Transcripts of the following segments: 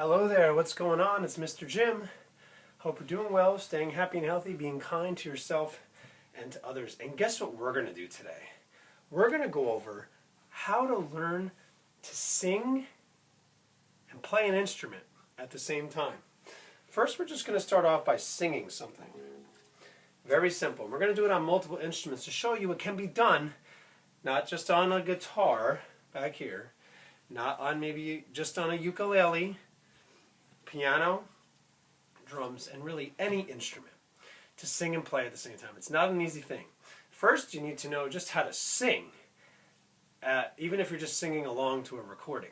Hello there, what's going on? It's Mr. Jim. Hope you're doing well, staying happy and healthy, being kind to yourself and to others. And guess what we're going to do today? We're going to go over how to learn to sing and play an instrument at the same time. First, we're just going to start off by singing something. Very simple. We're going to do it on multiple instruments to show you it can be done, not just on a guitar back here, not on maybe just on a ukulele, piano, drums, and really any instrument to sing and play at the same time. It's not an easy thing. First, you need to know just how to sing, even if you're just singing along to a recording.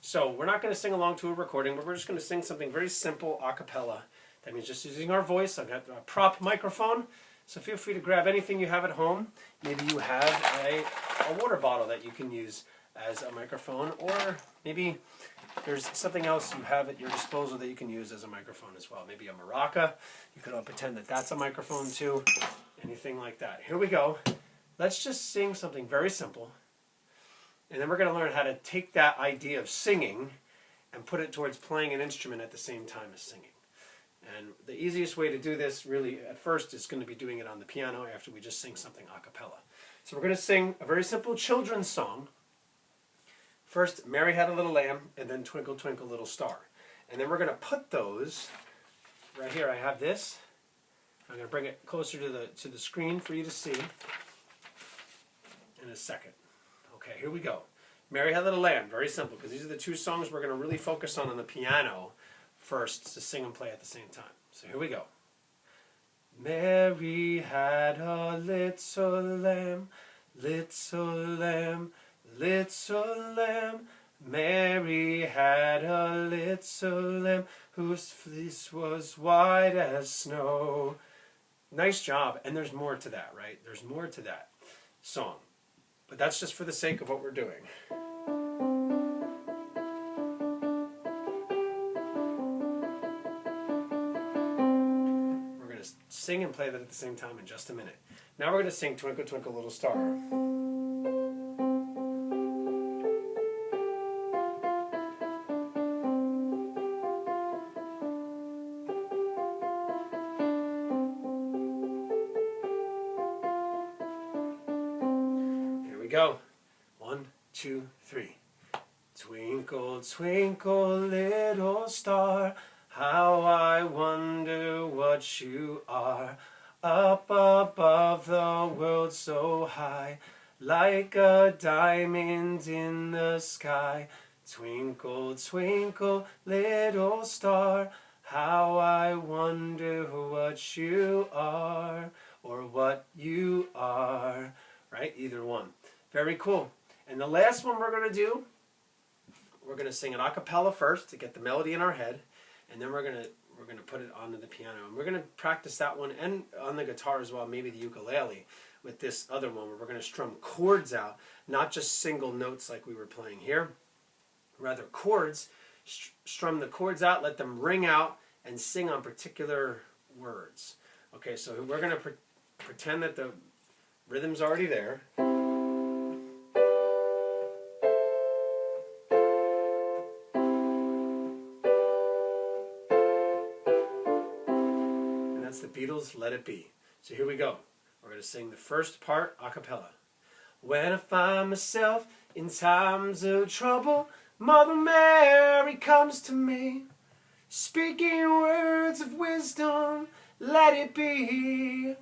So we're not going to sing along to a recording, but we're just going to sing something very simple a cappella. That means just using our voice. I've got a prop microphone, so feel free to grab anything you have at home. Maybe you have a water bottle that you can use as a microphone, or maybe there's something else you have at your disposal that you can use as a microphone as well. Maybe a maraca. You could all pretend that that's a microphone too. Anything like that. Here we go. Let's just sing something very simple. And then we're going to learn how to take that idea of singing and put it towards playing an instrument at the same time as singing. And the easiest way to do this really at first is going to be doing it on the piano after we just sing something a cappella. So we're going to sing a very simple children's song. First, Mary Had a Little Lamb, and then Twinkle, Twinkle, Little Star. And then we're going to put those, right here I have this. I'm going to bring it closer to the screen for you to see in a second. Okay, here we go. Mary Had a Little Lamb, very simple, because these are the two songs we're going to really focus on the piano first to sing and play at the same time. So here we go. Mary had a little lamb, little lamb, little lamb. Mary had a little lamb whose fleece was white as snow. Nice job. And there's more to that, right? There's more to that song. But that's just for the sake of what we're doing. We're going to sing and play that at the same time in just a minute. Now we're going to sing Twinkle, Twinkle, Little Star. Go. 1, 2, 3. Twinkle, twinkle, little star, how I wonder what you are. Up above the world so high, like a diamond in the sky. Twinkle, twinkle, little star, how I wonder what you are, or what you are. Right? Either one. Very cool. And the last one we're going to do, we're going to sing it a cappella first to get the melody in our head, and then we're going to put it onto the piano. And we're going to practice that one and on the guitar as well, maybe the ukulele with this other one where we're going to strum chords out, not just single notes like we were playing here. Rather chords, strum the chords out, let them ring out, and sing on particular words. Okay, so we're going to pretend that the rhythm's already there. And that's the Beatles' Let It Be. So here we go. We're going to sing the first part a cappella. When I find myself in times of trouble, Mother Mary comes to me, speaking words of wisdom, let it be.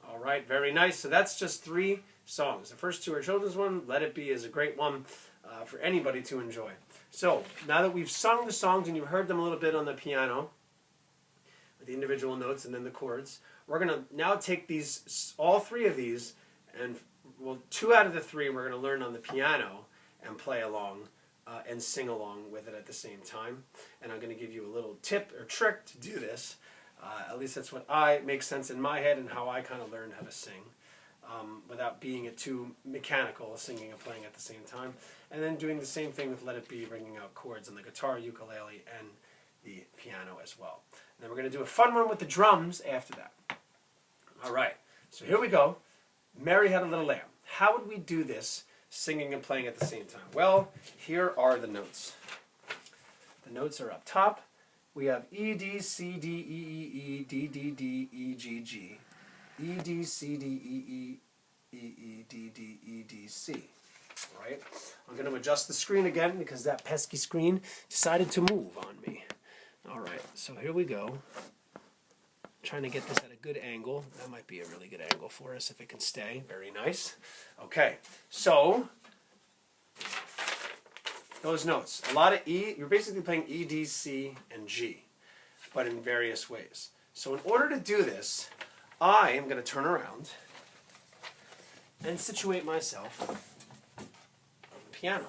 All right, very nice. So that's just 3 songs. The first 2 are children's one. Let It Be is a great one for anybody to enjoy. So now that we've sung the songs and you've heard them a little bit on the piano, with the individual notes and then the chords, we're going to now take these, all 3 of these, and 2 out of the 3 we're going to learn on the piano and play along and sing along with it at the same time. And I'm going to give you a little tip or trick to do this. At least that's what makes sense in my head and how I kind of learned how to sing without being too mechanical, singing and playing at the same time. And then doing the same thing with Let It Be, ringing out chords on the guitar, ukulele, and the piano as well. And then we're going to do a fun one with the drums after that. All right, so here we go. Mary Had a Little Lamb. How would we do this singing and playing at the same time? Well, here are the notes. The notes are up top. We have E, D, C, D, E, E, E, D, D, D, E, G, G. E, D, C, D, E, E, E, E, D, D, E, D, C. All right. I'm going to adjust the screen again because that pesky screen decided to move on me. All right. So here we go. Trying to get this at a good angle. That might be a really good angle for us if it can stay. Very nice. Okay. So those notes. A lot of E. You're basically playing E, D, C, and G, but in various ways. So in order to do this, I am going to turn around and situate myself on the piano.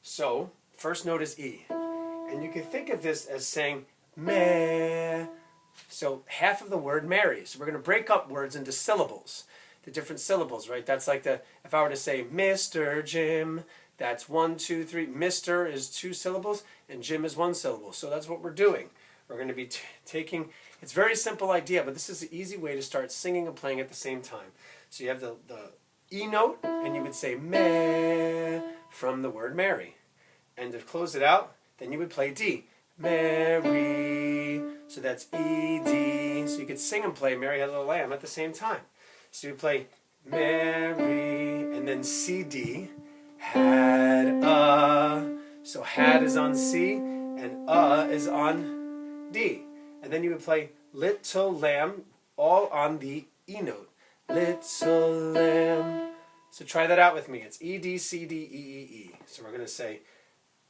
So, first note is E. And you can think of this as saying meh. So, half of the word Mary. So we're going to break up words into syllables. The different syllables, right? That's like if I were to say Mr. Jim, that's 1, 2, 3. Mr. is 2 syllables and Jim is 1 syllable. So that's what we're doing. We're going to be taking, it's a very simple idea, but this is an easy way to start singing and playing at the same time. So you have the E note, and you would say meh from the word Mary. And to close it out, then you would play D. Mary. So that's E, D. So you could sing and play Mary Had a Little Lamb at the same time. So you play Mary, and then C, D. Had a. So had is on C, and is on D. And then you would play Little Lamb, all on the E note. Little Lamb. So try that out with me. It's E, D, C, D, E, E, E. So we're going to say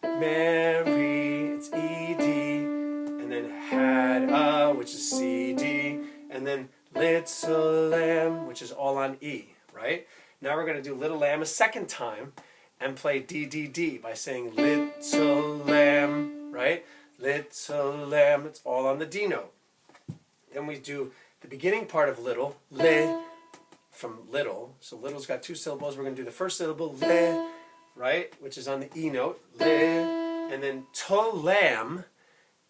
Mary, it's E, D, and then had a, which is C, D, and then Little Lamb, which is all on E, right? Now we're going to do Little Lamb a second time and play D, D, D by saying Little Lamb, right? Little Lamb, it's all on the D note. Then we do the beginning part of little, le, from little. So little's got 2 syllables. We're going to do the first syllable, le, right? Which is on the E note, le. And then to lamb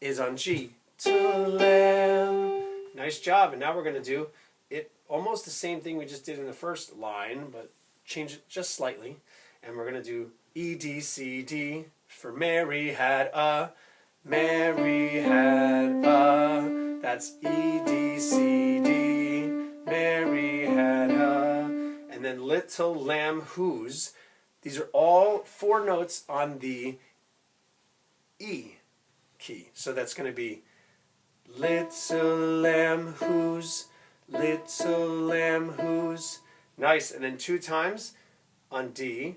is on G. To lamb. Nice job. And now we're going to do it almost the same thing we just did in the first line, but change it just slightly. And we're going to do E, D, C, D for Mary had a. Mary had a. That's E, D, C, D. Mary had a. And then Little Lamb whose. These are all 4 notes on the E key. So that's going to be Little Lamb whose. Little Lamb whose. Nice. And then 2 times on D.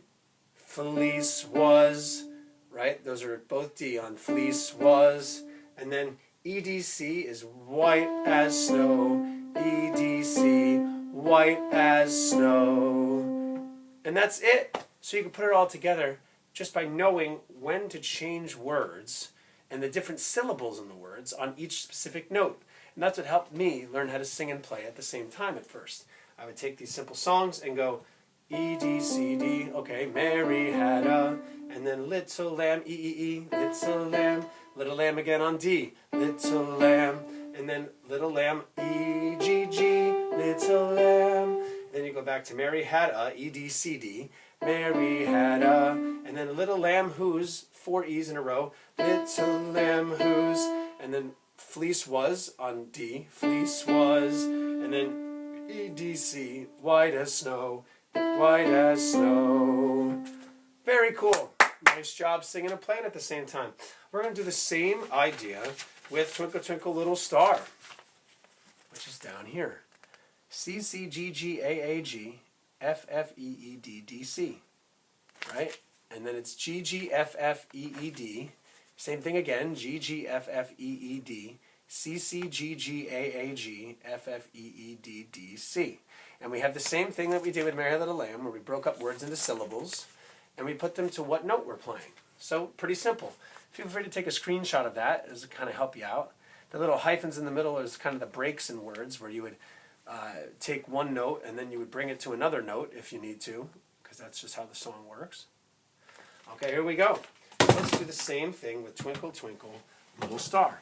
Fleece was. Right? Those are both D on fleece was. And then EDC is white as snow. EDC, white as snow. And that's it. So you can put it all together just by knowing when to change words and the different syllables in the words on each specific note. And that's what helped me learn how to sing and play at the same time at first. I would take these simple songs and go E, D, C, D, okay, Mary had a, and then Little Lamb, E, E, E, Little Lamb again on D, Little Lamb, and then Little Lamb, E, G, G, Little Lamb, then you go back to Mary had a, E, D, C, D, Mary had a, and then Little Lamb whose, 4 E's in a row, Little Lamb whose, and then fleece was on D, fleece was, and then E, D, C, white as snow, white as snow. Very cool. Nice job singing and playing at the same time. We're going to do the same idea with Twinkle Twinkle Little Star, which is down here. C, C, G, G, A, A, G, F, F, E, E, D, D, C. Right? And then it's G, G, F, F, E, E, D. Same thing again. G, G, F, F, E, E, D. C, C, G, G, A, A, G, F, F, E, E, D, D, C. And we have the same thing that we did with Mary Had a Little Lamb, where we broke up words into syllables, and we put them to what note we're playing. So, pretty simple. Feel free to take a screenshot of that as to kind of help you out. The little hyphens in the middle is kind of the breaks in words, where you would take one note, and then you would bring it to another note if you need to, because that's just how the song works. Okay, here we go. Let's do the same thing with Twinkle Twinkle Little Star.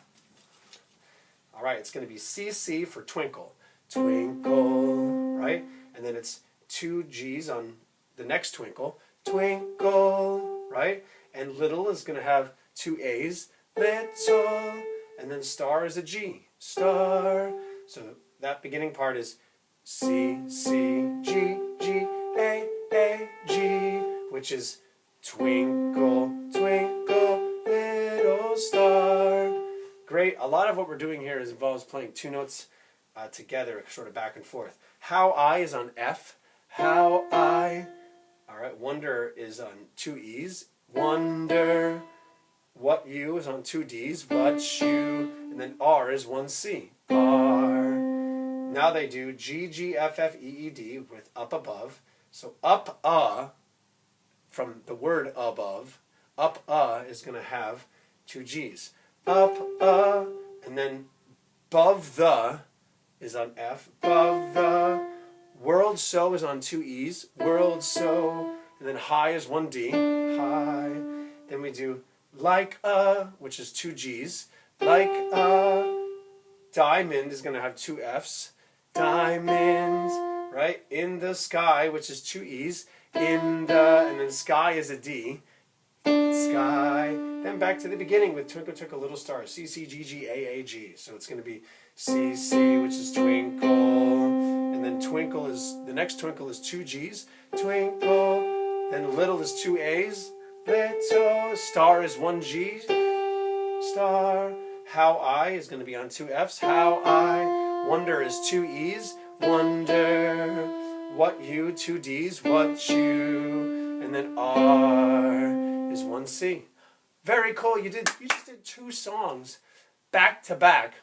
All right, it's going to be C, C for twinkle. Twinkle, right? And then it's 2 G's on the next twinkle. Twinkle, right? And little is going to have two A's, little, and then star is a G, star. So that beginning part is C, C, G, G, A, G, which is twinkle, twinkle, little star. Great. A lot of what we're doing here involves playing two notes together, sort of back and forth. How I is on F. How I. All right. Wonder is on two E's. Wonder. What you is on two D's. What you. And then R is one C. R. Now they do G, G, F, F, E, E, D with up above. So up, from the word above, up, is going to have two G's. Up, and then above the is on F. Above the. World so is on two E's. World so. And then high is one D. High. Then we do like which is two G's. Like diamond is going to have two F's. Diamond. Right? In the sky, which is two E's. In the. And then sky is a D. Sky. Then back to the beginning with Twinkle, Twinkle, Little Star. C, C, G, G, A, G. So it's going to be C, C, which is twinkle. And then twinkle is, the next twinkle is two G's. Twinkle. Then little is two A's. Little. Star is one G. Star. How I is going to be on two F's. How I. Wonder is two E's. Wonder. What you, two D's. What you. And then R is one C. Very cool. You just did two songs back to back,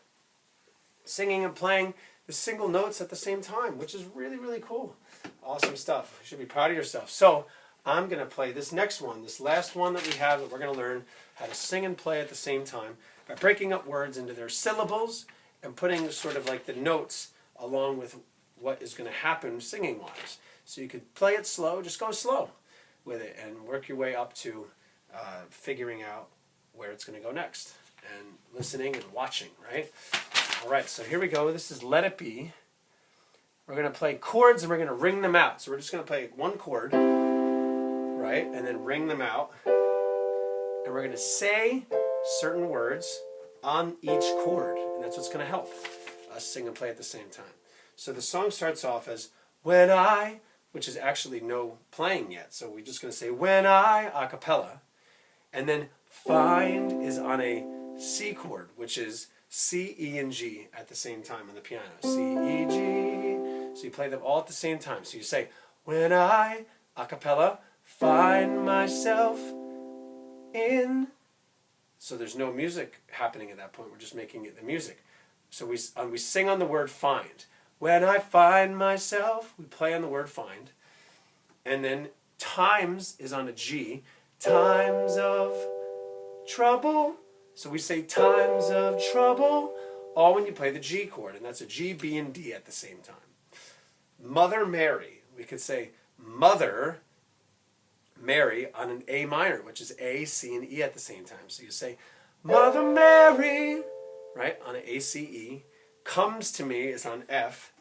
singing and playing the single notes at the same time, which is really, really cool. Awesome stuff. You should be proud of yourself. So I'm going to play this next one, this last one that we have that we're going to learn how to sing and play at the same time by breaking up words into their syllables and putting sort of like the notes along with what is going to happen singing-wise. So you could play it slow, just go slow with it and work your way up to figuring out where it's going to go next and listening and watching, right? All right, so here we go. This is Let It Be. We're going to play chords and we're going to ring them out. So we're just going to play one chord, right, and then ring them out. And we're going to say certain words on each chord, and that's what's going to help us sing and play at the same time. So the song starts off as When I, which is actually no playing yet. So we're just going to say When I, a cappella. And then find is on a C chord, which is C, E, and G at the same time on the piano. C, E, G. So you play them all at the same time. So you say, when I, a cappella, find myself in. So there's no music happening at that point. We're just making it the music. So we sing on the word find. When I find myself, we play on the word find. And then times is on a G. Times of trouble. So we say times of trouble, all when you play the G chord, and that's a G, B, and D at the same time. Mother Mary, we could say Mother Mary on an A minor, which is A, C, and E at the same time. So you say Mother Mary, right, on an A, C, E. Comes to me is on F.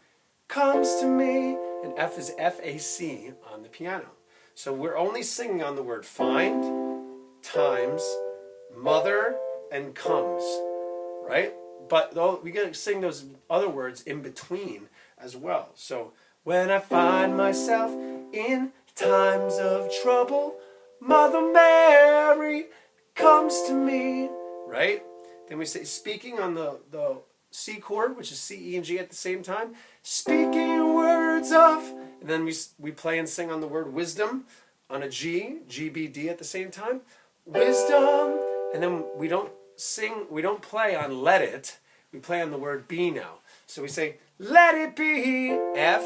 Comes to me, and F is F, A, C on the piano. So we're only singing on the word find, times, mother, and comes, right? But though we gotta sing those other words in between as well. So when I find myself in times of trouble, Mother Mary comes to me, right? Then we say speaking on the C chord, which is C, E, and G at the same time. Speaking words of, and then we play and sing on the word wisdom on a G, G, B, D at the same time. Wisdom, and then we don't play on let it, we play on the word be now. So we say, let it be, F,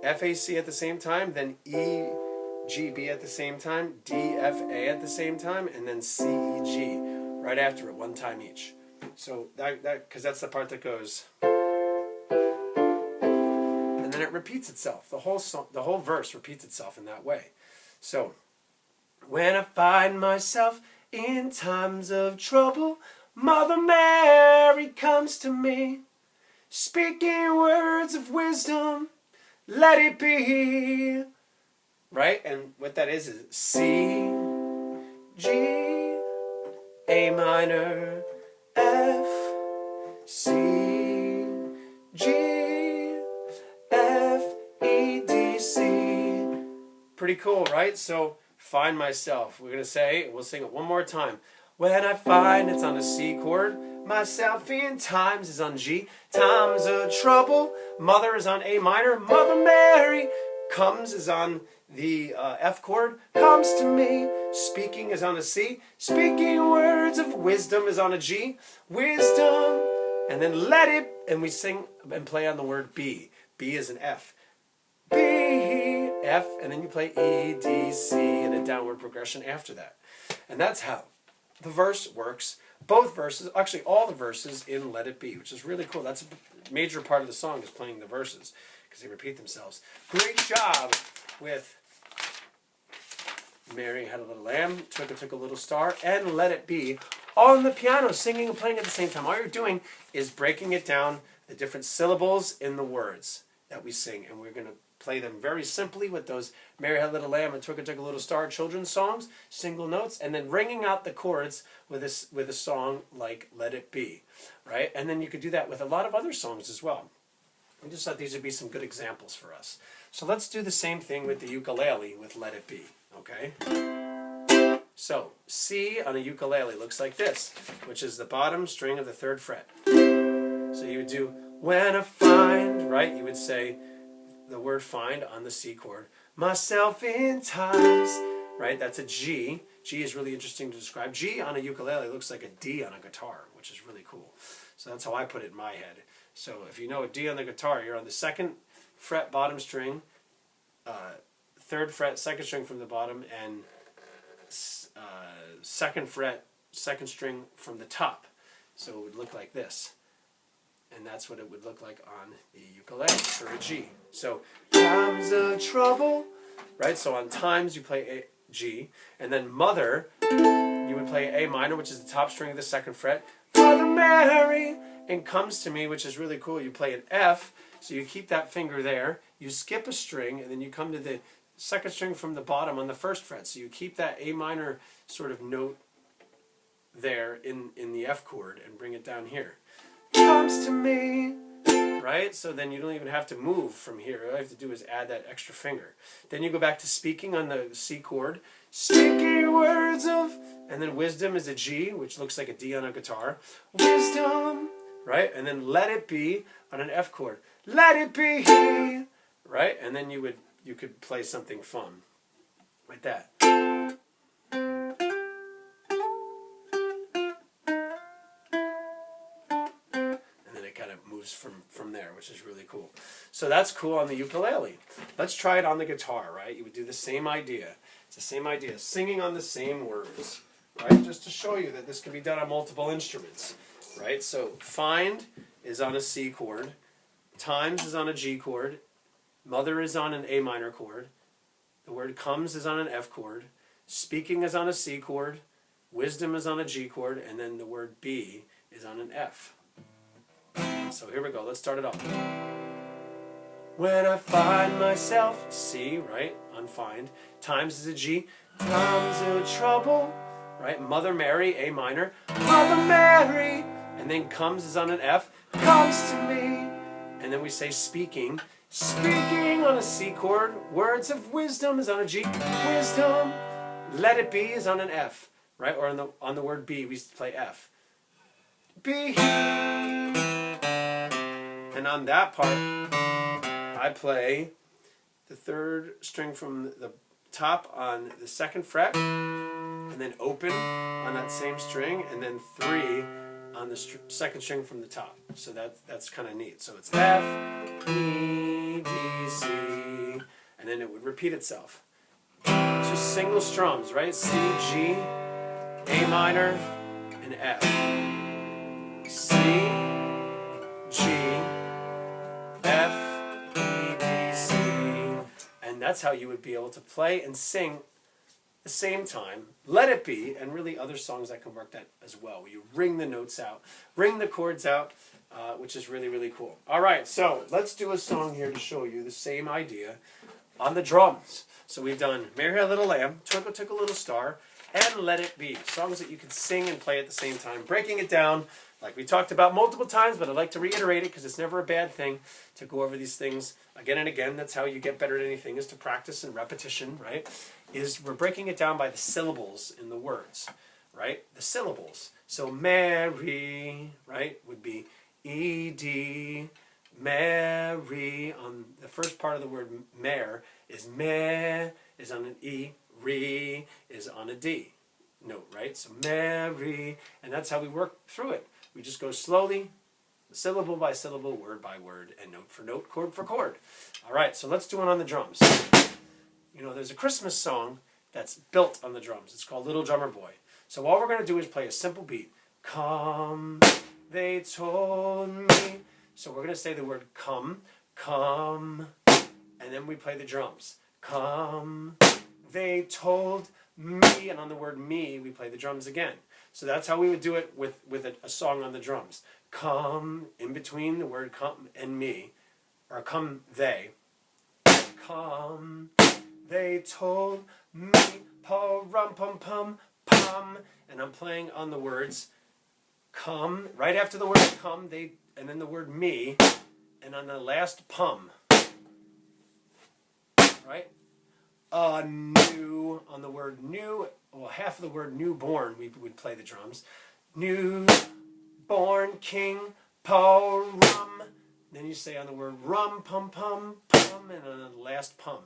F, A, C at the same time, then E, G, B at the same time, D, F, A at the same time, and then C, E, G right after it, one time each. So because that's the part that goes, and then it repeats itself. The whole verse repeats itself in that way. So, when I find myself in times of trouble, Mother Mary comes to me, speaking words of wisdom, let it be. Right? And what that is C, G, A minor, F, C, G, F, E, D, C. Pretty cool, right? So find myself. We're going to say, we'll sing it one more time. When I find it's on a C chord, myself in times is on G. Times of trouble, mother is on A minor. Mother Mary comes is on the F chord. Comes to me, speaking is on a C. Speaking words of wisdom is on a G. Wisdom, and then let it, and we sing and play on the word B. B is an F. B, F, and then you play E, D, C in a downward progression after that. And that's how the verse works. Both verses, actually all the verses in Let It Be, which is really cool. That's a major part of the song, is playing the verses because they repeat themselves. Great job with Mary Had a Little Lamb, Twinkle Twinkle Little Star, and Let It Be, all on the piano, singing and playing at the same time. All you're doing is breaking it down, the different syllables in the words that we sing, and we're going to play them very simply with those Mary Had a Little Lamb and Twinkle Twinkle Little Star children's songs, single notes, and then ringing out the chords with a song like Let It Be, right? And then you could do that with a lot of other songs as well. I just thought these would be some good examples for us. So let's do the same thing with the ukulele with Let It Be, okay? So C on a ukulele looks like this, which is the bottom string of the 3rd fret. So you would do, when I find, right? You would say the word find on the C chord. Myself in times, right? That's a G. G is really interesting to describe. G on a ukulele looks like a D on a guitar, which is really cool. So that's how I put it in my head. So if you know a D on the guitar, you're on the 2nd fret bottom string, 3rd fret 2nd string from the bottom, and 2nd fret 2nd string from the top. So it would look like this. And that's what it would look like on the ukulele for a G. So, times of trouble, right? So on times you play a G, and then mother, you would play A minor, which is the top string of the 2nd fret. Mother Mary, and comes to me, which is really cool. You play an F, so you keep that finger there. You skip a string, and then you come to the 2nd string from the bottom on the 1st fret. So you keep that A minor sort of note there in the F chord and bring it down here. Comes to me, right? So then you don't even have to move from here. All you have to do is add that extra finger. Then you go back to speaking on the C chord. Speaking words of, and then wisdom is a G, which looks like a D on a guitar. Wisdom, right? And then let it be on an F chord. Let it be, right? And then you could play something fun like that. From there, which is really cool. So that's cool on the ukulele. Let's try it on the guitar, right? You would do the same idea. It's the same idea, singing on the same words, right? Just to show you that this can be done on multiple instruments, right? So find is on a C chord, times is on a G chord, mother is on an A minor chord, the word comes is on an F chord, speaking is on a C chord, wisdom is on a G chord, and then the word be is on an F. So here we go. Let's start it off. When I find myself, C, right, on find. Times is a G. Times of trouble, right? Mother Mary, A minor. Mother Mary, and then comes is on an F. Comes to me, and then we say speaking. Speaking on a C chord. Words of wisdom is on a G. Wisdom. Let it be is on an F, right? Or on the word be, we play F. Be. And on that part, I play the 3rd string from the top on the 2nd fret, and then open on that same string, and then 3 on the 2nd string from the top. So that's kind of neat. So it's F, E, D, C, and then it would repeat itself. Just single strums, right? C, G, A minor, and F. C, G, F, E, D, C, and that's how you would be able to play and sing the same time, Let It Be, and really other songs that can work that as well, where you ring the notes out, ring the chords out, which is really, really cool. All right, so let's do a song here to show you the same idea on the drums. So we've done Mary Had a Little Lamb, Twinkle Twinkle Little Star, and Let It Be. Songs that you can sing and play at the same time. Breaking it down like we talked about multiple times, but I'd like to reiterate it because it's never a bad thing to go over these things again and again. That's how you get better at anything, is to practice and repetition, right? We're breaking it down by the syllables in the words, right? The syllables. So Mary, right, would be E-D, Mary. On the first part of the word mare is me, is on an E, re is on a D note, right? So Mary, and that's how we work through it. We just go slowly, syllable by syllable, word by word, and note for note, chord for chord. All right, so let's do it on the drums. You know, there's a Christmas song that's built on the drums. It's called Little Drummer Boy. So all we're going to do is play a simple beat. Come, they told me. So we're going to say the word come, come, and then we play the drums. Come, they told me, and on the word me, we play the drums again. So that's how we would do it with a song on the drums. Come, in between the word come and me, or come they. Come, they told me, pa-rum-pum-pum, pum, and I'm playing on the words come, right after the word come, and then the word me, and on the last pum, right? New, on the word new, well, half of the word newborn, we would play the drums. Newborn king, pa-rum. Then you say on the word rum, pum, pum, pum, and on the last pum.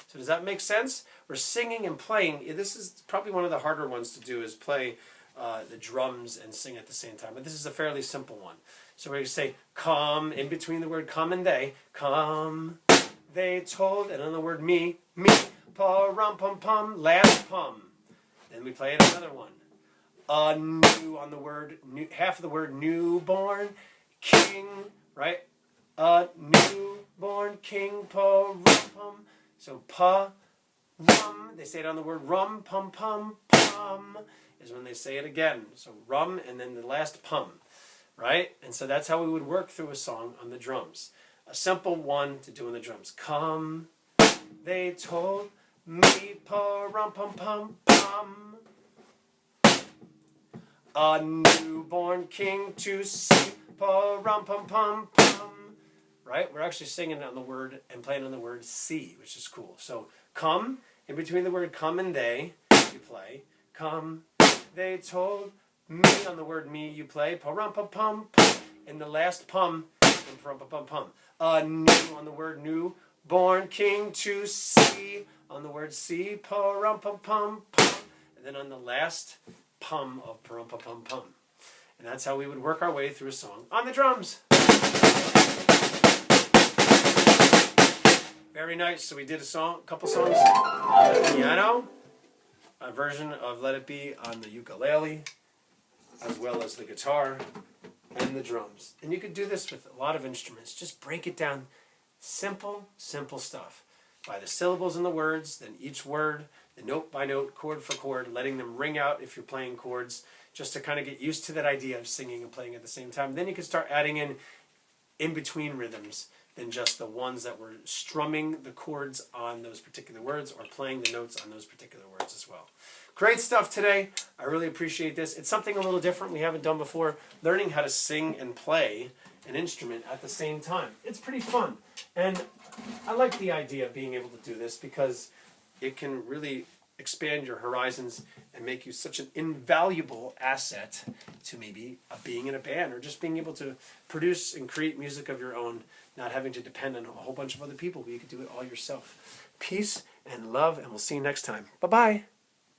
So does that make sense? We're singing and playing. This is probably one of the harder ones to do, is play the drums and sing at the same time. But this is a fairly simple one. So we're going to say come, in between the word come and they. Come, they told, and on the word me, pa-rum, pum, pum, last pum. Then we play it another one. New, on the word, new, half of the word newborn, king, right? Newborn king, pa-rum, pum. So pa-rum, they say it on the word rum, pum, pum, pum, is when they say it again. So rum, and then the last pum, right? And so that's how we would work through a song on the drums. A simple one to do on the drums. Come, they told me, pa-rum, pum, pum, pum. A newborn king to see, pa-rum, pum, pum, pum. Right? We're actually singing on the word and playing on the word see, which is cool. So come, in between the word come and they, you play. Come, they told me, on the word me, you play. Pa-rum, pum, pum, pum. In the last pum, pum, pum, pum, pum. New, on the word new, born king to see, on the word see, pa-rum, pum, pum, pum. And then on the last pum of pa-rum, pum, pum, pum. And that's how we would work our way through a song on the drums. Very nice. So we did a couple songs on the piano, a version of Let It Be on the ukulele, as well as the guitar and the drums. And you could do this with a lot of instruments. Just break it down. Simple, simple stuff. By the syllables in the words, then each word, the note by note, chord for chord, letting them ring out if you're playing chords, just to kind of get used to that idea of singing and playing at the same time. Then you can start adding in between rhythms than just the ones that were strumming the chords on those particular words or playing the notes on those particular words as well. Great stuff today. I really appreciate this. It's something a little different we haven't done before, learning how to sing and play an instrument at the same time. It's pretty fun. And I like the idea of being able to do this because it can really expand your horizons and make you such an invaluable asset to maybe being in a band or just being able to produce and create music of your own, not having to depend on a whole bunch of other people, but you can do it all yourself. Peace and love, and we'll see you next time. Bye-bye.